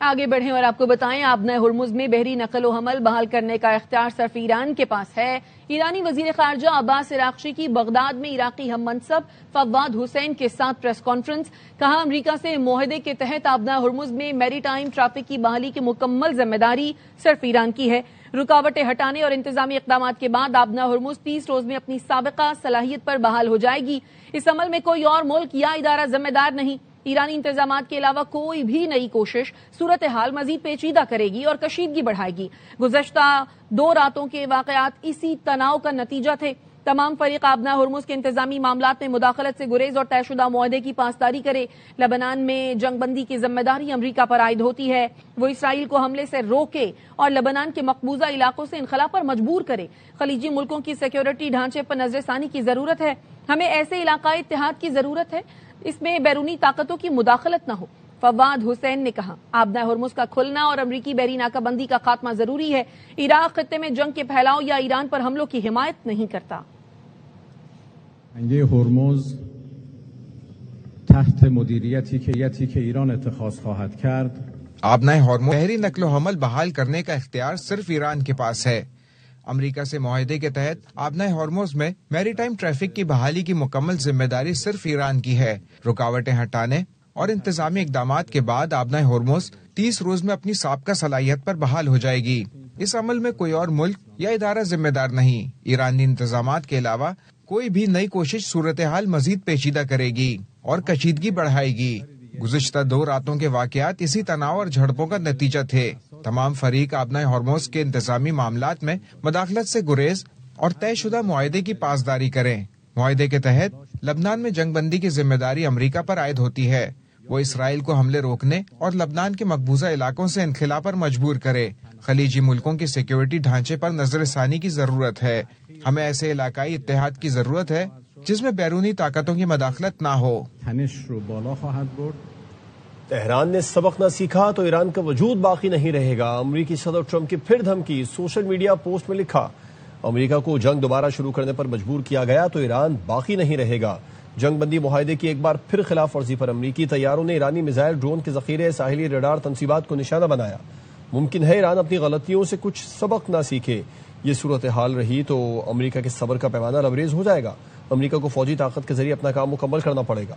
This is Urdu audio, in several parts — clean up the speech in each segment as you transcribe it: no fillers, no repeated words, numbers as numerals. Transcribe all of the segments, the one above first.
آگے بڑھیں اور آپ کو بتائیں آبنۂ ہرمز میں بحری نقل و حمل بحال کرنے کا اختیار صرف ایران کے پاس ہے۔ ایرانی وزیر خارجہ عباس عراقچی کی بغداد میں عراقی ہم منصب فواد حسین کے ساتھ پریس کانفرنس، کہا امریکہ سے معاہدے کے تحت آبنۂ ہرمز میں میری ٹائم ٹریفک کی بحالی کی مکمل ذمہ داری صرف ایران کی ہے۔ رکاوٹیں ہٹانے اور انتظامی اقدامات کے بعد آبنۂ ہرمز 30 روز میں اپنی سابقہ صلاحیت پر بحال ہو جائے گی۔ اس عمل میں کوئی اور ملک یا ادارہ ذمہ دار نہیں۔ ایرانی انتظامات کے علاوہ کوئی بھی نئی کوشش صورتحال مزید پیچیدہ کرے گی اور کشیدگی بڑھائے گی۔ گزشتہ 2 راتوں کے واقعات اسی تناؤ کا نتیجہ تھے۔ تمام فریق آبنۂ ہرمز کے انتظامی معاملات میں مداخلت سے گریز اور طے شدہ معاہدے کی پاسداری کرے۔ لبنان میں جنگ بندی کی ذمہ داری امریکہ پر عائد ہوتی ہے، وہ اسرائیل کو حملے سے روکے اور لبنان کے مقبوضہ علاقوں سے انخلا پر مجبور کرے۔ خلیجی ملکوں کی سیکیورٹی ڈھانچے پر نظر ثانی کی ضرورت ہے۔ ہمیں ایسے علاقائی اتحاد کی ضرورت ہے اس میں بیرونی طاقتوں کی مداخلت نہ ہو، فواد حسین نے کہا۔ آبنۂ ہرمز کا کھلنا اور امریکی بحری ناکہ بندی کا خاتمہ ضروری ہے۔ عراق خطے میں جنگ کے پھیلاؤ یا ایران پر حملوں کی حمایت نہیں کرتا۔ هرمز تحت مدیریتی که ایران اتخاذ خواهد کرد آبنۂ ہرمز بحری نقل و حمل بحال کرنے کا اختیار صرف ایران کے پاس ہے۔ امریکہ سے معاہدے کے تحت آبنۂ ہرمز میں میری ٹائم ٹریفک کی بحالی کی مکمل ذمہ داری صرف ایران کی ہے۔ رکاوٹیں ہٹانے اور انتظامی اقدامات کے بعد آبنۂ ہرمز 30 روز میں اپنی سابقہ صلاحیت پر بحال ہو جائے گی۔ اس عمل میں کوئی اور ملک یا ادارہ ذمہ دار نہیں۔ ایرانی انتظامات کے علاوہ کوئی بھی نئی کوشش صورتحال مزید پیچیدہ کرے گی اور کشیدگی بڑھائے گی۔ گزشتہ 2 راتوں کے واقعات اسی تناؤ اور جھڑپوں کا نتیجہ تھے۔ تمام فریق آبنۂ ہرمز کے انتظامی معاملات میں مداخلت سے گریز اور طے شدہ معاہدے کی پاسداری کریں۔ معاہدے کے تحت لبنان میں جنگ بندی کی ذمہ داری امریکہ پر عائد ہوتی ہے، وہ اسرائیل کو حملے روکنے اور لبنان کے مقبوضہ علاقوں سے انخلا پر مجبور کرے۔ خلیجی ملکوں کی سیکیورٹی ڈھانچے پر نظر ثانی کی ضرورت ہے۔ ہمیں ایسے علاقائی اتحاد کی ضرورت ہے جس میں بیرونی طاقتوں کی مداخلت نہ ہو۔ تہران نے سبق نہ سیکھا تو ایران کا وجود باقی نہیں رہے گا، امریکی صدر ٹرمپ کی پھر دھمکی۔ سوشل میڈیا پوسٹ میں لکھا، امریکہ کو جنگ دوبارہ شروع کرنے پر مجبور کیا گیا تو ایران باقی نہیں رہے گا۔ جنگ بندی معاہدے کی ایک بار پھر خلاف ورزی پر امریکی طیاروں نے ایرانی میزائل، ڈرون کے ذخیرے، ساحلی ریڈار تنصیبات کو نشانہ بنایا۔ ممکن ہے ایران اپنی غلطیوں سے کچھ سبق نہ سیکھے۔ یہ صورتحال رہی تو امریکہ کے صبر کا پیمانہ لبریز ہو جائے گا۔ امریکہ کو فوجی طاقت کے ذریعے اپنا کام مکمل کرنا پڑے گا۔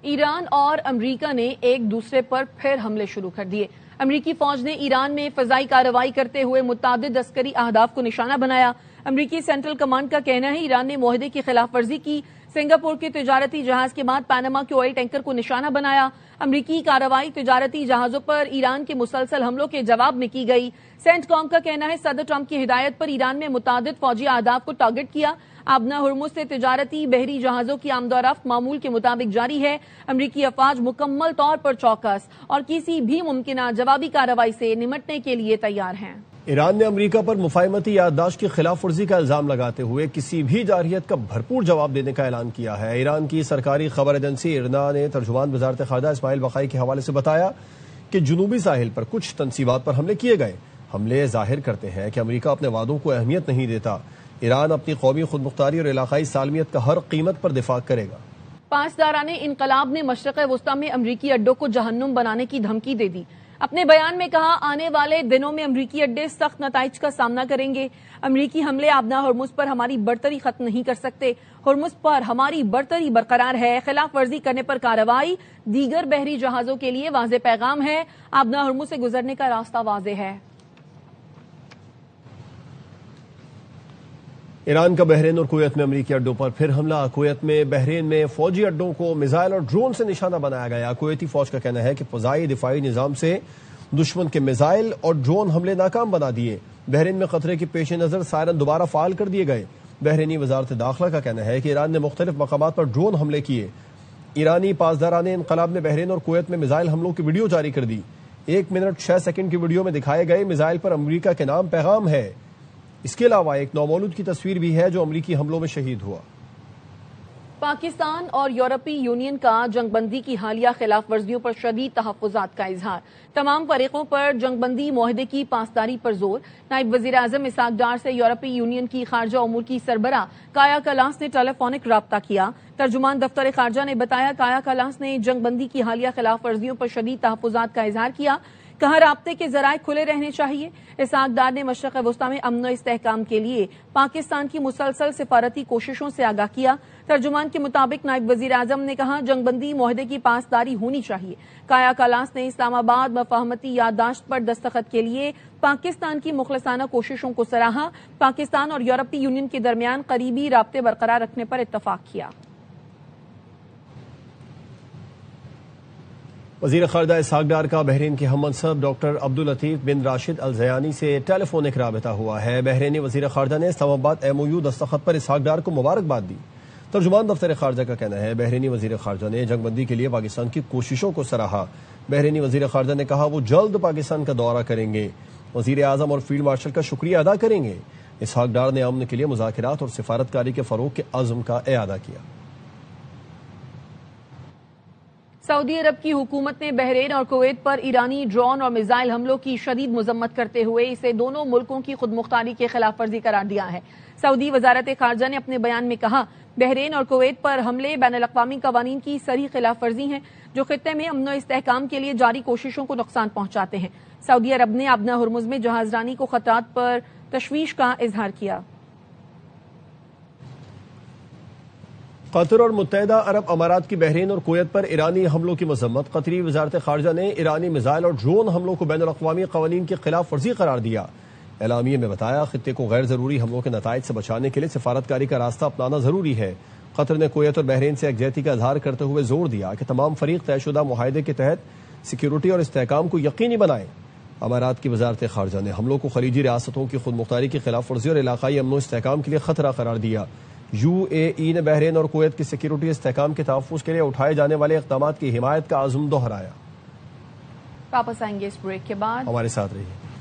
ایران اور امریکہ نے ایک دوسرے پر پھر حملے شروع کر دیے۔ امریکی فوج نے ایران میں فضائی کارروائی کرتے ہوئے متعدد عسکری اہداف کو نشانہ بنایا۔ امریکی سینٹرل کمانڈ کا کہنا ہے ایران نے معاہدے کی خلاف ورزی کی، سنگاپور کے تجارتی جہاز کے بعد پاناما کے آئل ٹینکر کو نشانہ بنایا۔ امریکی کارروائی تجارتی جہازوں پر ایران کے مسلسل حملوں کے جواب میں کی گئی۔ سینٹ کام کا کہنا ہے صدر ٹرمپ کی ہدایت پر ایران میں متعدد فوجی اہداف کو ٹارگٹ کیا۔ آبنۂ ہرمز سے تجارتی بحری جہازوں کی آمد و رفت معمول کے مطابق جاری ہے۔ امریکی افواج مکمل طور پر چوکس اور کسی بھی ممکنہ جوابی کارروائی سے نمٹنے کے لیے تیار ہیں۔ ایران نے امریکہ پر مفاہمتی یادداشت کی خلاف ورزی کا الزام لگاتے ہوئے کسی بھی جارحیت کا بھرپور جواب دینے کا اعلان کیا ہے۔ ایران کی سرکاری خبر ایجنسی ارنا نے ترجمان وزارت خارجہ اسماعیل بقائی کے حوالے سے بتایا کہ جنوبی ساحل پر کچھ تنصیبات پر حملے کیے گئے۔ حملے ظاہر کرتے ہیں کہ امریکہ اپنے وعدوں کو اہمیت نہیں دیتا۔ ایران اپنی قومی خود مختاری اور علاقائی سالمیت کا ہر قیمت پر دفاع کرے گا۔ پاسداران انقلاب نے مشرق وسطی میں امریکی اڈوں کو جہنم بنانے کی دھمکی دے دی۔ اپنے بیان میں کہا آنے والے دنوں میں امریکی اڈے سخت نتائج کا سامنا کریں گے۔ امریکی حملے آبنۂ ہرمز پر ہماری برتری ختم نہیں کر سکتے۔ ہرمز پر ہماری برتری برقرار ہے۔ خلاف ورزی کرنے پر کارروائی۔ دیگر بحری جہازوں کے لیے واضح پیغام ہے، آبنۂ ہرمز سے گزرنے کا راستہ واضح ہے۔ ایران کا بحرین اور کویت میں امریکی اڈوں پر پھر حملہ۔ کویت میں بحرین میں فوجی اڈوں کو میزائل اور ڈرون سے نشانہ بنایا گیا۔ کویتی فوج کا کہنا ہے کہ فضائی دفاعی نظام سے دشمن کے میزائل اور ڈرون حملے ناکام بنا دیے۔ بحرین میں خطرے کے پیش نظر سائرن دوبارہ فعال کر دیے گئے۔ بحرینی وزارت داخلہ کا کہنا ہے کہ ایران نے مختلف مقامات پر ڈرون حملے کیے۔ ایرانی پاسداران انقلاب نے بحرین اور کویت میں میزائل حملوں کی ویڈیو جاری کر دی۔ 1 منٹ 6 سیکنڈ کی ویڈیو میں دکھائے گئے میزائل پر امریکہ کے نام پیغام ہے۔ اس کے علاوہ ایک نومولود کی تصویر بھی ہے جو امریکی حملوں میں شہید ہوا۔ پاکستان اور یورپی یونین کا جنگ بندی کی حالیہ خلاف ورزیوں پر شدید تحفظات کا اظہار. تمام فریقوں پر جنگ بندی معاہدے کی پاسداری پر زور. نائب وزیر اعظم اسحاق ڈار سے یورپی یونین کی خارجہ امور کی سربراہ کایا کلاس نے ٹیلی فونک رابطہ کیا. ترجمان دفتر خارجہ نے بتایا کایا کلاس نے جنگ بندی کی حالیہ خلاف ورزیوں پر شدید تحفظات کا اظہار کیا. کہا رابطے کے ذرائع کھلے رہنے چاہیے. اسحاق ڈار نے مشرق وسطی میں امن و استحکام کے لیے پاکستان کی مسلسل سفارتی کوششوں سے آگاہ کیا. ترجمان کے مطابق نائب وزیر اعظم نے کہا جنگ بندی معاہدے کی پاسداری ہونی چاہیے. کایا کلاس نے اسلام آباد مفاہمتی یادداشت پر دستخط کے لیے پاکستان کی مخلصانہ کوششوں کو سراہا. پاکستان اور یورپی یونین کے درمیان قریبی رابطے برقرار رکھنے پر اتفاق کیا. وزیر خارجہ اسحاق ڈار کا بحرین کے ہم منصب ڈاکٹر عبداللطیف بن راشد الزیانی سے ٹیلی فونک رابطہ ہوا ہے. بحرینی وزیر خارجہ نے اسلام آباد MOU دستخط پر اسحاق ڈار کو مبارکباد دی. ترجمان دفتر خارجہ کا کہنا ہے بحرینی وزیر خارجہ نے جنگ بندی کے لیے پاکستان کی کوششوں کو سراہا. بحرینی وزیر خارجہ نے کہا وہ جلد پاکستان کا دورہ کریں گے. وزیر اعظم اور فیلڈ مارشل کا شکریہ ادا کریں گے. اسحاق ڈار نے امن کے لیے مذاکرات اور سفارتکاری کے فروغ کے عزم کا اعادہ کیا. سعودی عرب کی حکومت نے بحرین اور کویت پر ایرانی ڈرون اور میزائل حملوں کی شدید مذمت کرتے ہوئے اسے دونوں ملکوں کی خود مختاری کی خلاف ورزی قرار دیا ہے. سعودی وزارت خارجہ نے اپنے بیان میں کہا بحرین اور کویت پر حملے بین الاقوامی قوانین کی صریح خلاف ورزی ہیں جو خطے میں امن و استحکام کے لیے جاری کوششوں کو نقصان پہنچاتے ہیں. سعودی عرب نے آبنہ ہرمز میں جہاز رانی کو خطرات پر تشویش کا اظہار کیا. قطر اور متحدہ عرب امارات کی بحرین اور کویت پر ایرانی حملوں کی مذمت. قطری وزارت خارجہ نے ایرانی میزائل اور ڈرون حملوں کو بین الاقوامی قوانین کی خلاف ورزی قرار دیا. اعلامیے میں بتایا خطے کو غیر ضروری حملوں کے نتائج سے بچانے کے لیے سفارتکاری کا راستہ اپنانا ضروری ہے. قطر نے کویت اور بحرین سے یکجہتی کا اظہار کرتے ہوئے زور دیا کہ تمام فریق طے شدہ معاہدے کے تحت سیکیورٹی اور استحکام کو یقینی بنائیں. امارات کی وزارت خارجہ نے حملوں کو خلیجی ریاستوں کی خود مختاری کی خلاف ورزی اور علاقائی امن و استحکام کے لیے خطرہ قرار دیا. UAE نے بحرین اور کویت کی سیکیورٹی استحکام کے تحفظ کے لیے اٹھائے جانے والے اقدامات کی حمایت کا عزم دہرایا. واپس آئیں گے اس بریک کے بعد. ہمارے ساتھ رہیے.